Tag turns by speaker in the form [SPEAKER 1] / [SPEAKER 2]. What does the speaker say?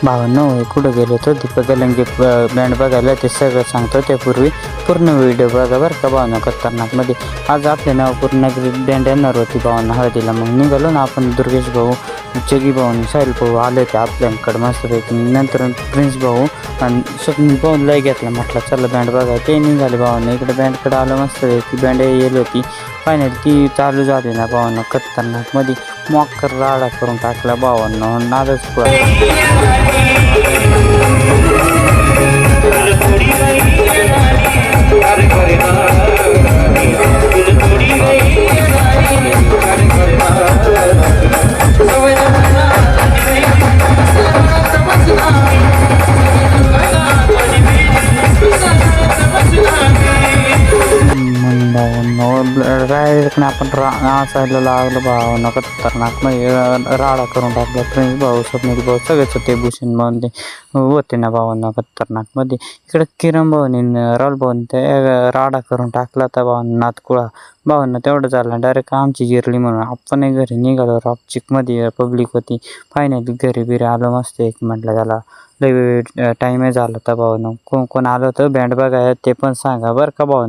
[SPEAKER 1] भावांनो, हे कुठं गेलो होतो दीपक गलंगे बँड बघायला, ते सगळं सांगतो त्यापूर्वी पूर्ण व्हिडिओ बघा बरं का भावांनो. खतरनाकमध्ये आज आपल्या नावापूर नगरी बँड येणार होती भावांनो हळदीला. मग निघालो ना आपण, दुर्गेश भाऊ, जगी भाऊ, साहिल भाऊ आले होते आपल्याकडे मस्तपैकी. नंतर प्रिन्स भाऊ आणि स्वप्नील भाऊ लय घेतला, म्हटलं चला बँड बघा. ते निघाले भावांनो, इकडे बँडकडे आलं मस्तपैकी. बँड येईल होती फायनल, ती चालू झाली ना भावांनो. खतरनाकमध्ये मॉकर राडा करून टाकला भावांनो, नादच डायरेक्ट आपण नाचायला लागलो भावांनो. खतरनाकमध्ये राडा करून टाकला. प्रिन्स भाऊ, स्वप्नील भाऊ सगळेच होते, भूषण भाऊ होते ना भावांनो. खतरनाकमध्ये इकडे किरण भाऊनी, राहुल भाऊनी ते राडा करून टाकला होता भावांनो, नातकुळा भावांनो. तेवढं झालं, डायरेक्ट आमची जिरली म्हणून आपण घरी निघालो. रॉपचिकमध्ये पब्लिक होती. फायनली घरी बिरी आलो मस्त. एक म्हटलं त्याला लई टाईमही झाला होता भावांनो. कोण कोण आलं होतं बँड बघायला ते पण सांगा बरं का भावांनो.